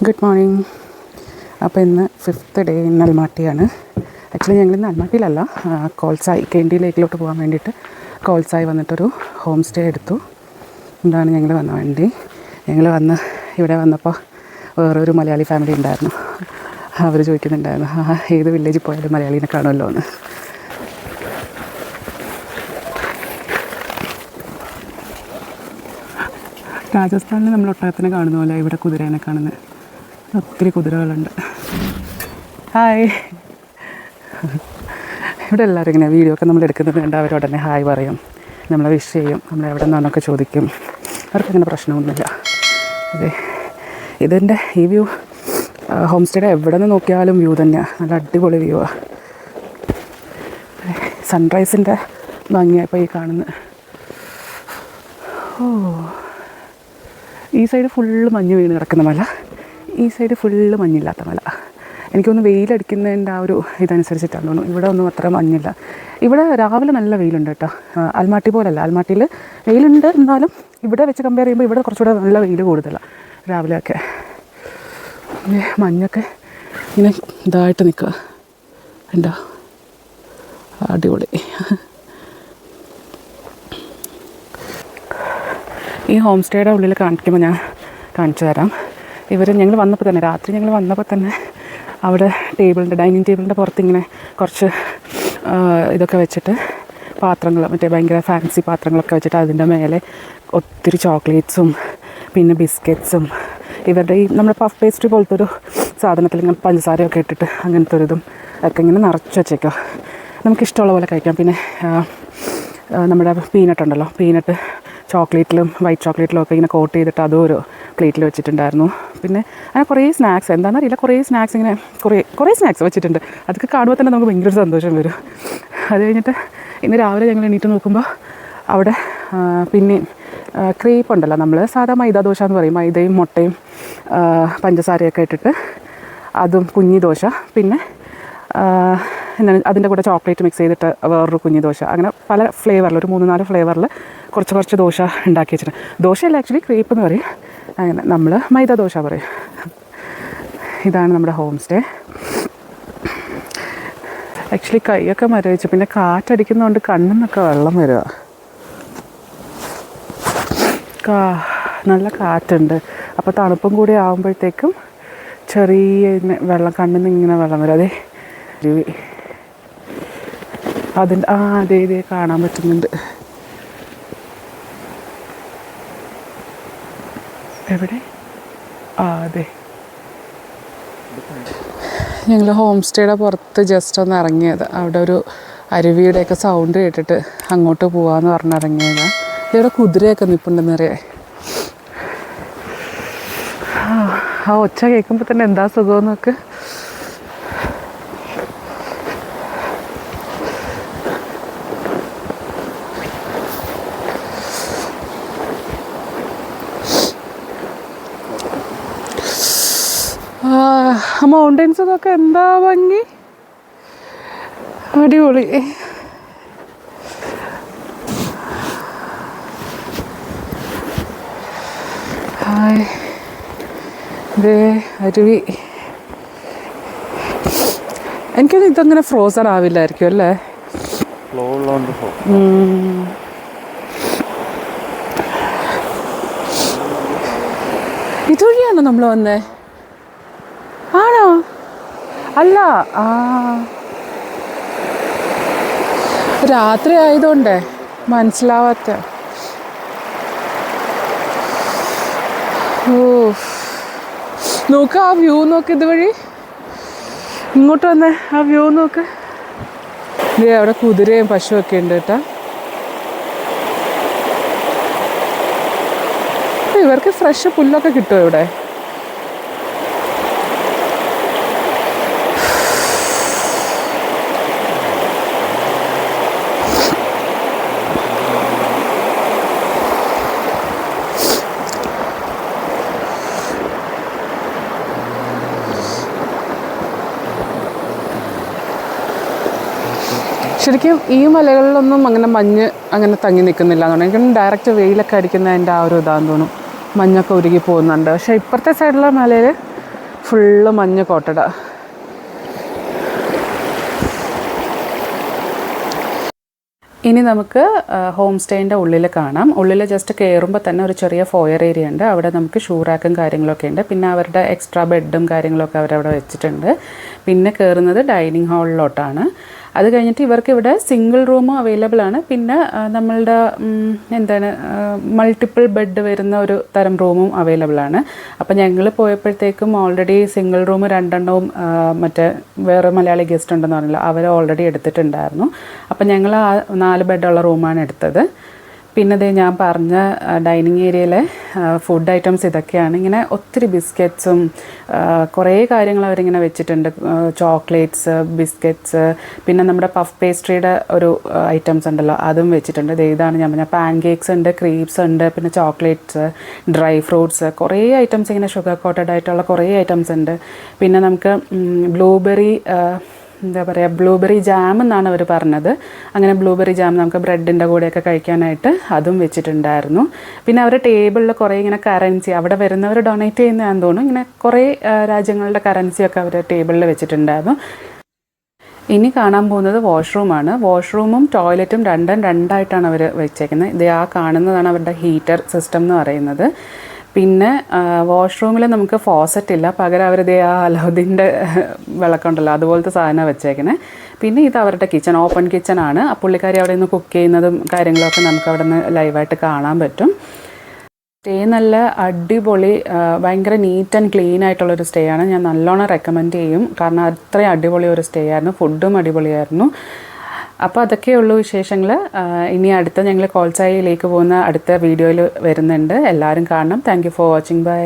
Good morning. അപ്പോൾ ഇന്ന് 5th day ഇന്ന് അൽമാട്ടിയാണ്. ആക്ച്വലി ഞങ്ങളിന്ന് അൽമാട്ടിയിലല്ല, കോൾസായി KND ലേക്കിലോട്ട് പോകാൻ വേണ്ടിയിട്ട് കോൾസായി വന്നിട്ടൊരു ഹോം സ്റ്റേ എടുത്തു. ഇതാണ് ഞങ്ങൾ വന്ന വണ്ടി. ഞങ്ങൾ ഇവിടെ വന്നപ്പോൾ വേറൊരു മലയാളി ഫാമിലി ഉണ്ടായിരുന്നു. അവർ ചോദിക്കുന്നുണ്ടായിരുന്നു, ഏത് വില്ലേജിൽ പോയാലും മലയാളീനെ കാണുമല്ലോ എന്ന്. രാജസ്ഥാനിൽ നമ്മൾ ഒട്ടകത്തിനെ കാണുന്ന പോലെ ഇവിടെ കുതിരേനെ കാണുന്നത്. ഒത്തിരി കുതിരകളുണ്ട്. ഹായ്. ഇവിടെ എല്ലാവരും ഇങ്ങനെ വീഡിയോ ഒക്കെ നമ്മൾ എടുക്കുന്നത് കണ്ട് അവർ ഉടനെ ഹായ് പറയും, നമ്മളെ വിഷ് ചെയ്യും, നമ്മളെവിടെ നിന്നാണൊക്കെ ചോദിക്കും. അവർക്കങ്ങനെ പ്രശ്നമൊന്നുമില്ല. ഇതിൻ്റെ ഈ വ്യൂ ഹോം സ്റ്റേയുടെ എവിടെ നിന്ന് നോക്കിയാലും വ്യൂ തന്നെയാണ്. നല്ല അടിപൊളി വ്യൂ ആണ്. സൺറൈസിൻ്റെ ഭംഗിയായപ്പോൾ ഈ കാണുന്നത്. ഈ സൈഡ് ഫുള്ള് മഞ്ഞ് വീണ് കിടക്കുന്ന മല, ഈ സൈഡ് ഫുള്ള് മഞ്ഞില്ലാത്ത മല. എനിക്കൊന്ന് വെയിലടിക്കുന്നതിൻ്റെ ആ ഒരു ഇതനുസരിച്ചിട്ടാണ് തോന്നുന്നു. ഇവിടെ ഒന്നും അത്ര മഞ്ഞില്ല. ഇവിടെ രാവിലെ നല്ല വെയിലുണ്ട് കേട്ടോ. അൽമാട്ടി പോലല്ല, അൽമാട്ടിയിൽ വെയിലുണ്ട്, എന്നാലും ഇവിടെ വെച്ച് കമ്പയർ ചെയ്യുമ്പോൾ ഇവിടെ കുറച്ചുകൂടെ നല്ല വെയിൽ കൂടുതലാണ് രാവിലെയൊക്കെ. മഞ്ഞൊക്കെ ഇങ്ങനെ ഇതായിട്ട് നിൽക്കുക, ഉണ്ടോ? അടിപൊളി. ഈ ഹോം സ്റ്റേയുടെ ഉള്ളിൽ കാണിക്കുമ്പോൾ ഞാൻ കാണിച്ചു തരാം. ഞങ്ങൾ വന്നപ്പോൾ തന്നെ രാത്രി ഞങ്ങൾ വന്നപ്പോൾ തന്നെ അവിടെ ഡൈനിങ് ടേബിളിൻ്റെ പുറത്തിങ്ങനെ കുറച്ച് ഇതൊക്കെ വെച്ചിട്ട് പാത്രങ്ങൾ, മറ്റേ ഭയങ്കര ഫാൻസി പാത്രങ്ങളൊക്കെ വെച്ചിട്ട് അതിൻ്റെ മേലെ ഒത്തിരി ചോക്ലേറ്റ്സും പിന്നെ ബിസ്ക്കറ്റ്സും ഇവരുടെ ഈ നമ്മുടെ പഫ് പേസ്ട്രി പോലത്തെ ഒരു സാധനത്തിൽ ഇങ്ങനെ പഞ്ചസാരയൊക്കെ ഇട്ടിട്ട് അങ്ങനത്തെ ഒരു ഇതും ഒക്കെ ഇങ്ങനെ നിറച്ച് വെച്ചേക്കുക. നമുക്കിഷ്ടമുള്ള പോലെ കഴിക്കാം. പിന്നെ നമ്മുടെ പീനട്ട് ഉണ്ടല്ലോ, പീനട്ട് ചോക്ലേറ്റിലും വൈറ്റ് ചോക്ലേറ്റിലും ഒക്കെ ഇങ്ങനെ കോട്ട് ചെയ്തിട്ട് അതും ഒരു പ്ലേറ്റിൽ വെച്ചിട്ടുണ്ടായിരുന്നു. പിന്നെ അങ്ങനെ കുറേ സ്നാക്സ്, എന്താണെന്നറിയില്ല, കുറേ സ്നാക്സ് ഇങ്ങനെ കുറേ സ്നാക്സ് വെച്ചിട്ടുണ്ട്. അതൊക്കെ കാണുമ്പോൾ തന്നെ നമുക്ക് ഭയങ്കര സന്തോഷം വരും. അത് കഴിഞ്ഞിട്ട് ഇന്ന് രാവിലെ ഞങ്ങൾ എണീറ്റ് നോക്കുമ്പോൾ അവിടെ പിന്നെ ക്രീപ്പ് ഉണ്ടല്ലോ, നമ്മൾ സാധാ മൈദ ദോശ എന്ന് പറയും, മൈദയും മുട്ടയും പഞ്ചസാരയൊക്കെ ഇട്ടിട്ട് അതും കുഞ്ഞി ദോശ, പിന്നെ എന്താണ് അതിൻ്റെ കൂടെ ചോക്ലേറ്റ് മിക്സ് ചെയ്തിട്ട് വേറൊരു കുഞ്ഞി ദോശ, അങ്ങനെ പല ഫ്ലേവറിൽ, ഒരു 3-4 ഫ്ലേവറിൽ കുറച്ച് ദോശ ഉണ്ടാക്കി വെച്ചിട്ടുണ്ട്. ദോശയല്ല, ആക്ച്വലി ക്രീപ്പ് എന്ന് പറയും. അങ്ങനെ നമ്മൾ മൈദ ദോശ പറയും. ഇതാണ് നമ്മുടെ ഹോം സ്റ്റേ. ആക്ച്വലി കൈയൊക്കെ മരവിച്ചു, പിന്നെ കാറ്റടിക്കുന്നതുകൊണ്ട് കണ്ണിൽ നിന്നൊക്കെ വെള്ളം വരിക. നല്ല കാറ്റുണ്ട്. അപ്പോൾ തണുപ്പും കൂടി ആകുമ്പോഴത്തേക്കും ചെറിയ വെള്ളം, കണ്ണിൽ നിന്ന് ഇങ്ങനെ വെള്ളം വരും. അതെ അരുവി, അതിൻ്റെ അതേ കാണാൻ പറ്റുന്നുണ്ട്. എവിടെ? അതെ, ഞങ്ങൾ ഹോം സ്റ്റേയുടെ പുറത്ത് ജസ്റ്റ് ഒന്ന് ഇറങ്ങിയത്. അവിടെ ഒരു അരുവിയുടെയൊക്കെ സൗണ്ട് കേട്ടിട്ട് അങ്ങോട്ട് പോവാമെന്ന് പറഞ്ഞിറങ്ങിയത്. ഇവിടെ കുതിരയൊക്കെ നിൽപ്പുണ്ടെന്നറിയാം. ആ ഒച്ച കേൾക്കുമ്പോൾ തന്നെ എന്താ സുഖമെന്നൊക്കെ. മൗണ്ടൻസൊക്കെ എന്താ ഭംഗി, അടിപൊളി. ഹായ്, ഇതേ അരുവി. എനിക്കൊന്നും ഇതങ്ങനെ ഫ്രോസൺ ആവില്ലായിരിക്കും അല്ലേ? ഇതുവഴിയാണോ നമ്മൾ വന്നേ? ആണോ? അല്ല, രാത്രി ആയതുകൊണ്ടേ മനസ്സിലാവാത്ത. നോക്ക്, ആ വ്യൂ നോക്ക്, ഇതുവഴി ഇങ്ങോട്ട് വന്നേ, ആ വ്യൂ നോക്ക്. അവിടെ കുതിരയും പശുവൊക്കെ ഉണ്ട് കേട്ടോ. ഇവർക്ക് ഫ്രഷ് പുല്ലൊക്കെ കിട്ടുമോ ഇവിടെ? ശരിക്കും ഈ മലകളിലൊന്നും അങ്ങനെ മഞ്ഞ് അങ്ങനെ തങ്ങി നിൽക്കുന്നില്ല എന്ന് തോന്നുന്നു. എനിക്ക് ഡയറക്റ്റ് വെയിലൊക്കെ അടിക്കുന്നതിൻ്റെ ആ ഒരു ഇതാന്ന് തോന്നും, മഞ്ഞൊക്കെ ഉരുകി പോകുന്നുണ്ട്. പക്ഷേ ഇപ്പുറത്തെ സൈഡിലുള്ള മലയിൽ ഫുള്ള് മഞ്ഞ് കോട്ടഡ. ഇനി നമുക്ക് ഹോം സ്റ്റേൻ്റെ ഉള്ളിൽ കാണാം. ഉള്ളിൽ ജസ്റ്റ് കയറുമ്പോൾ തന്നെ ഒരു ചെറിയ ഫോയർ ഏരിയ ഉണ്ട്. അവിടെ നമുക്ക് ഷൂ റാക്കും കാര്യങ്ങളൊക്കെ ഉണ്ട്. പിന്നെ അവരുടെ എക്സ്ട്രാ ബെഡും കാര്യങ്ങളൊക്കെ അവരവിടെ വെച്ചിട്ടുണ്ട്. പിന്നെ കയറുന്നത് ഡൈനിങ് ഹാളിലോട്ടാണ്. അത് കഴിഞ്ഞിട്ട് ഇവർക്ക് ഇവിടെ സിംഗിൾ റൂമും അവൈലബിൾ ആണ്. പിന്നെ നമ്മളുടെ മൾട്ടിപ്പിൾ ബെഡ് വരുന്ന ഒരു തരം റൂമും അവൈലബിൾ ആണ്. അപ്പോൾ ഞങ്ങൾ പോയപ്പോഴത്തേക്കും ഓൾറെഡി സിംഗിൾ റൂം 2 മറ്റേ വേറെ മലയാളി ഗസ്റ്റ് ഉണ്ടെന്ന് പറഞ്ഞില്ല, അവർ ഓൾറെഡി എടുത്തിട്ടുണ്ടായിരുന്നു. അപ്പോൾ ഞങ്ങൾ 4 ബെഡുള്ള റൂമാണ് എടുത്തത്. പിന്നെ ഞാൻ പറഞ്ഞ ഡൈനിങ് ഏരിയയിലെ ഫുഡ് ഐറ്റംസ് ഇതൊക്കെയാണ്. ഇങ്ങനെ ഒത്തിരി ബിസ്ക്കറ്റ്സും കുറേ കാര്യങ്ങൾ അവരിങ്ങനെ വെച്ചിട്ടുണ്ട്. ചോക്ലേറ്റ്സ്, ബിസ്ക്കറ്റ്സ്, പിന്നെ നമ്മുടെ പഫ് പേസ്ട്രിയുടെ ഒരു ഐറ്റംസ് ഉണ്ടല്ലോ, അതും വെച്ചിട്ടുണ്ട്. ഇതാണ് ഞാൻ പറഞ്ഞ പാൻ കേക്ക്സ് ഉണ്ട്, ക്രീപ്സ് ഉണ്ട്, പിന്നെ ചോക്ലേറ്റ്സ്, ഡ്രൈ ഫ്രൂട്ട്സ്, കുറേ ഐറ്റംസ് ഇങ്ങനെ ഷുഗർ കോട്ടഡ് ആയിട്ടുള്ള കുറേ ഐറ്റംസ് ഉണ്ട്. പിന്നെ നമുക്ക് ബ്ലൂബെറി ജാം എന്നാണ് അവർ പറഞ്ഞത്. അങ്ങനെ ബ്ലൂബെറി ജാം നമുക്ക് ബ്രെഡിൻ്റെ കൂടെയൊക്കെ കഴിക്കാനായിട്ട് അതും വെച്ചിട്ടുണ്ടായിരുന്നു. പിന്നെ അവരുടെ ടേബിളിൽ കുറേ ഇങ്ങനെ കറൻസി, അവിടെ വരുന്നവർ ഡൊണേറ്റ് ചെയ്യുന്നതാണെന്ന് തോന്നുന്നു, ഇങ്ങനെ കുറേ രാജ്യങ്ങളുടെ കറൻസിയൊക്കെ അവർ ടേബിളിൽ വെച്ചിട്ടുണ്ടായിരുന്നു. ഇനി കാണാൻ പോകുന്നത് വാഷ്റൂമാണ്. വാഷ്റൂമും ടോയ്ലറ്റും രണ്ടായിട്ടാണ് അവർ വെച്ചേക്കുന്നത്. ഇത് കാണുന്നതാണ് അവരുടെ ഹീറ്റർ സിസ്റ്റം എന്ന് പറയുന്നത്. പിന്നെ വാഷ്റൂമിൽ നമുക്ക് ഫോസറ്റ് ഇല്ല, പകരം അവരിത് അലാവുദ്ദീൻ്റെ വിളക്കുണ്ടല്ലോ അതുപോലത്തെ സാധനം വെച്ചേക്കണേ. പിന്നെ ഇത് അവരുടെ കിച്ചൺ, ഓപ്പൺ കിച്ചൺ ആണ്. പുള്ളിക്കാരി അവിടെ നിന്ന് കുക്ക് ചെയ്യുന്നതും കാര്യങ്ങളൊക്കെ നമുക്ക് അവിടെ നിന്ന് ലൈവായിട്ട് കാണാൻ പറ്റും. സ്റ്റേ നല്ല അടിപൊളി, ഭയങ്കര നീറ്റ് ആൻഡ് ക്ലീൻ ആയിട്ടുള്ളൊരു സ്റ്റേ ആണ്. ഞാൻ നല്ലോണം റെക്കമെൻഡ് ചെയ്യും, കാരണം അത്രയും അടിപൊളി ഒരു സ്റ്റേ ആയിരുന്നു. ഫുഡും അടിപൊളിയായിരുന്നു. അപ്പോൾ അതൊക്കെയുള്ളൂ വിശേഷങ്ങൾ. ഇനി അടുത്ത ഞങ്ങൾ കോൾസായിലേക്ക് പോകുന്ന അടുത്ത വീഡിയോയിൽ വരുന്നുണ്ട്. എല്ലാവരും കാണണം. Thank you for watching. By.